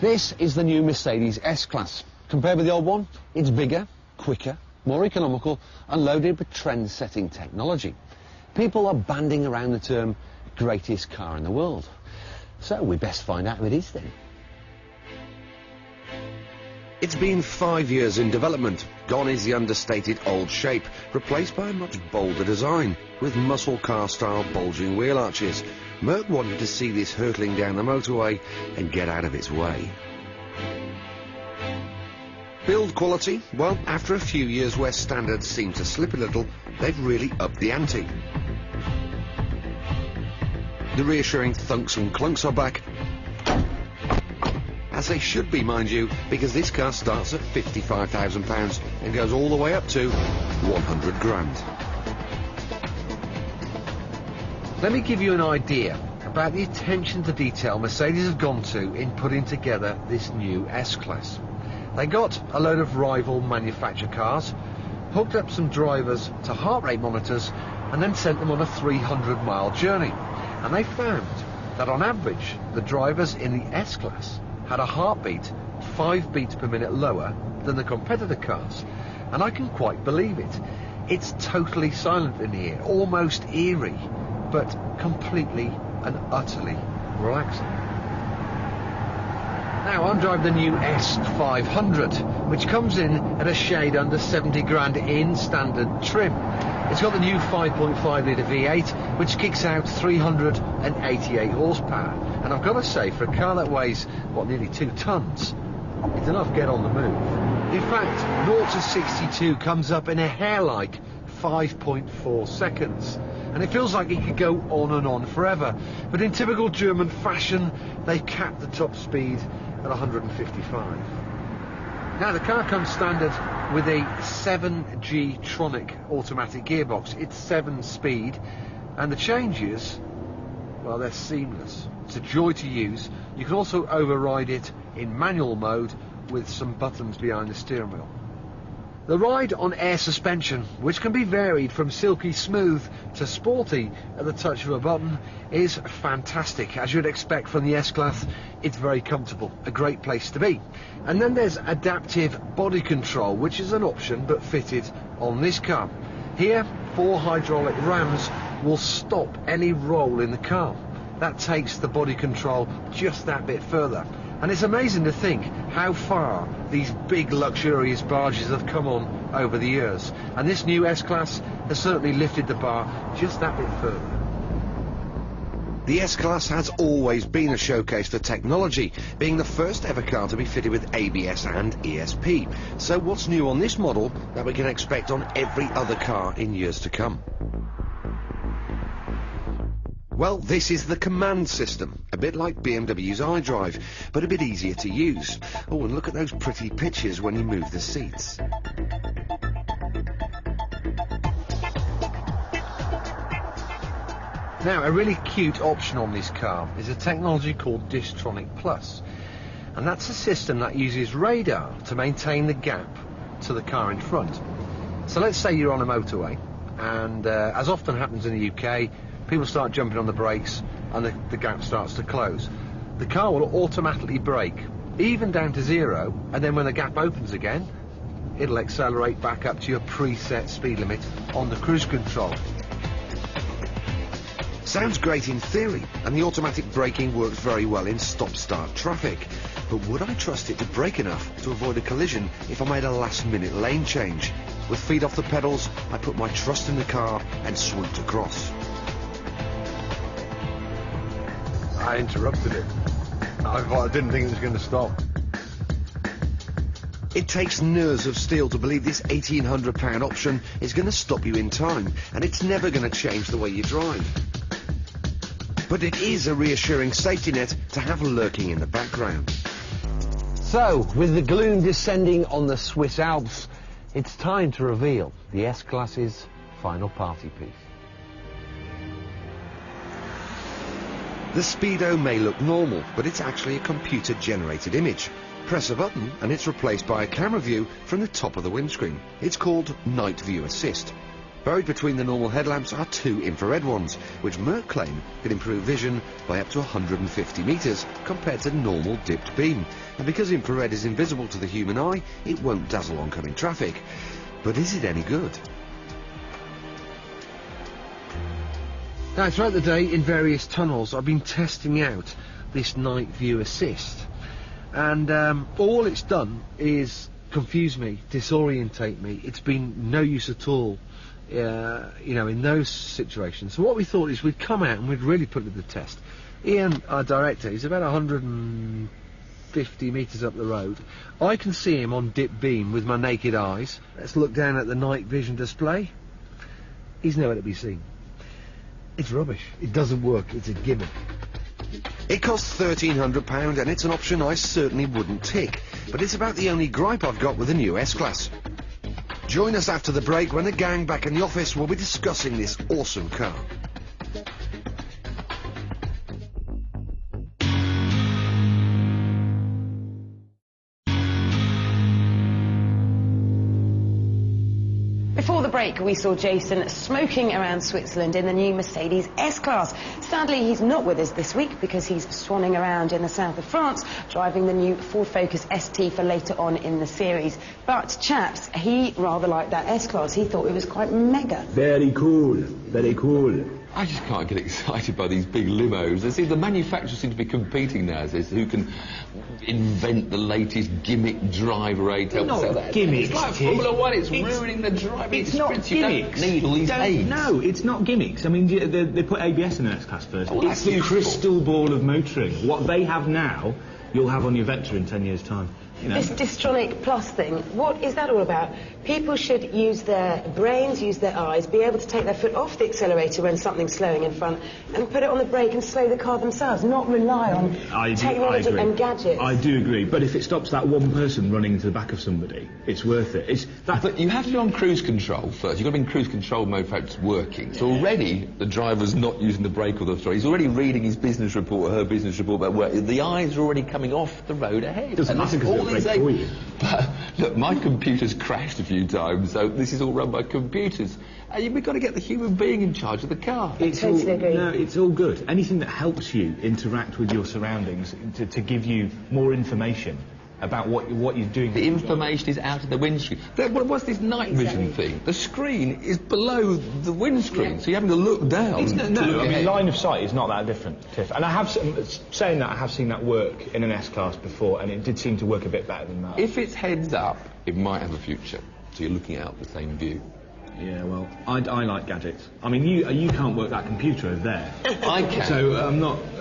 This is the new Mercedes S-Class. Compared with the old one, it's bigger, quicker, more economical and loaded with trend-setting technology. People are banding around the term greatest car in the world. So we best find out who it is then. It's been 5 years in development. Gone is the understated old shape, replaced by a much bolder design, with muscle car-style bulging wheel arches. Merc wanted to see this hurtling down the motorway and get out of its way. Build quality? Well, after a few years where standards seem to slip a little, they've really upped the ante. The reassuring thunks and clunks are back, as they should be, mind you, because this car starts at £55,000 and goes all the way up to 100 grand. Let me give you an idea about the attention to detail Mercedes have gone to in putting together this new S-Class. They got a load of rival manufacturer cars, hooked up some drivers to heart rate monitors, and then sent them on a 300-mile journey. And they found that on average, the drivers in the S-Class had a heartbeat 5 beats per minute lower than the competitor cars. And I can quite believe it. It's totally silent in here, almost eerie, but completely and utterly relaxing. Now I'm driving the new S500, which comes in at a shade under 70 grand in standard trim. It's got the new 5.5 litre V8, which kicks out 388 horsepower. And I've got to say, for a car that weighs, what, nearly 2 tons, it's enough get on the move. In fact, 0 to 62 comes up in a hair-like 5.4 seconds. And it feels like it could go on and on forever. But in typical German fashion, they've capped the top speed at 155. Now, the car comes standard with a 7G Tronic automatic gearbox. It's 7-speed, and the changes, well, they're seamless. It's a joy to use. You can also override it in manual mode with some buttons behind the steering wheel. The ride on air suspension, which can be varied from silky smooth to sporty at the touch of a button, is fantastic. As you'd expect from the S-Class, it's very comfortable, a great place to be. And then there's adaptive body control, which is an option but fitted on this car. Here, 4 hydraulic rams will stop any roll in the car. That takes the body control just that bit further. And it's amazing to think how far these big luxurious barges have come on over the years. And this new S-Class has certainly lifted the bar just that bit further. The S-Class has always been a showcase for technology, being the first ever car to be fitted with ABS and ESP. So what's new on this model that we can expect on every other car in years to come? Well, this is the command system, a bit like BMW's iDrive, but a bit easier to use. Oh, and look at those pretty pictures when you move the seats. Now, a really cute option on this car is a technology called Distronic Plus. And that's a system that uses radar to maintain the gap to the car in front. So let's say you're on a motorway, and as often happens in the UK, people start jumping on the brakes and the gap starts to close. The car will automatically brake, even down to 0, and then when the gap opens again, it'll accelerate back up to your preset speed limit on the cruise control. Sounds great in theory, and the automatic braking works very well in stop-start traffic. But would I trust it to brake enough to avoid a collision if I made a last-minute lane change? With feet off the pedals, I put my trust in the car and swooped across. I interrupted it. I didn't think it was going to stop. It takes nerves of steel to believe this £1,800 option is going to stop you in time, and it's never going to change the way you drive. But it is a reassuring safety net to have lurking in the background. So, with the gloom descending on the Swiss Alps, it's time to reveal the S-Class's final party piece. The Speedo may look normal, but it's actually a computer-generated image. Press a button and it's replaced by a camera view from the top of the windscreen. It's called Night View Assist. Buried between the normal headlamps are two infrared ones, which Merck claim can improve vision by up to 150 metres compared to normal dipped beam. And because infrared is invisible to the human eye, it won't dazzle oncoming traffic. But is it any good? Now, throughout the day in various tunnels, I've been testing out this night view assist, and all it's done is confuse me, disorientate me. It's been no use at all, you know, in those situations. So what we thought is we'd come out and we'd really put it to the test. Ian, our director, he's about 150 metres up the road. I can see him on dip beam with my naked eyes. Let's look down at the night vision display. He's nowhere to be seen. It's rubbish. It doesn't work. It's a gimmick. It costs £1,300 and it's an option I certainly wouldn't tick. But it's about the only gripe I've got with the new S-Class. Join us after the break when the gang back in the office will be discussing this awesome car. Before the break, we saw Jason smoking around Switzerland in the new Mercedes S-Class. Sadly, he's not with us this week because he's swanning around in the south of France, driving the new Ford Focus ST for later on in the series. But, chaps, he rather liked that S-Class. He thought it was quite mega. Very cool, very cool. I just can't get excited by these big limos. I see the manufacturers seem to be competing now as who can invent the latest gimmick driver aid. Not gimmicks, It's like Formula One, it's ruining the driving It's not experience. gimmicks. You don't need all these aids. No, it's not gimmicks. I mean, they put ABS in an S-Class first. Oh, It's that's the useful. crystal ball of motoring. What they have now, you'll have on your Vectra in 10 years' time. You know? This Distronic Plus thing, what is that all about? People should use their brains, use their eyes, be able to take their foot off the accelerator when something's slowing in front and put it on the brake and slow the car themselves, not rely on technology and gadgets. I do agree, but if it stops that one person running into the back of somebody, it's worth it. But you have to be on cruise control first. You've got to be in cruise control mode for it's working. So already the driver's not using the brake or the throttle. He's already reading his business report or her business report about work. The eyes are already coming off the road ahead. Doesn't matter because they'll brake for you. But look, my computer's crashed a few times, so this is all run by computers. And we've got to get the human being in charge of the car. Totally agree. No, it's all good. Anything that helps you interact with your surroundings to give you more information about what you're doing. The information is out of the windscreen. What's this night vision thing? The screen is below the windscreen, so you're having to look down. Line of sight is not that different, Tiff. And I have saying that I have seen that work in an S-Class before, and it did seem to work a bit better than that. If it's heads up, it might have a future. So you're looking out the same view. Yeah, well, I like gadgets. I mean, you can't work that computer over there. I can. So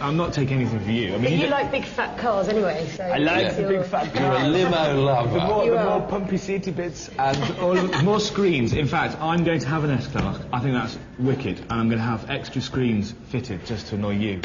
I'm not taking anything from you. I mean, But you like big fat cars anyway, so... I like the big fat You're a cars. limo lover. The more pumpy seaty bits and more screens. In fact, I'm going to have an S-Class. I think that's wicked, and I'm going to have extra screens fitted just to annoy you.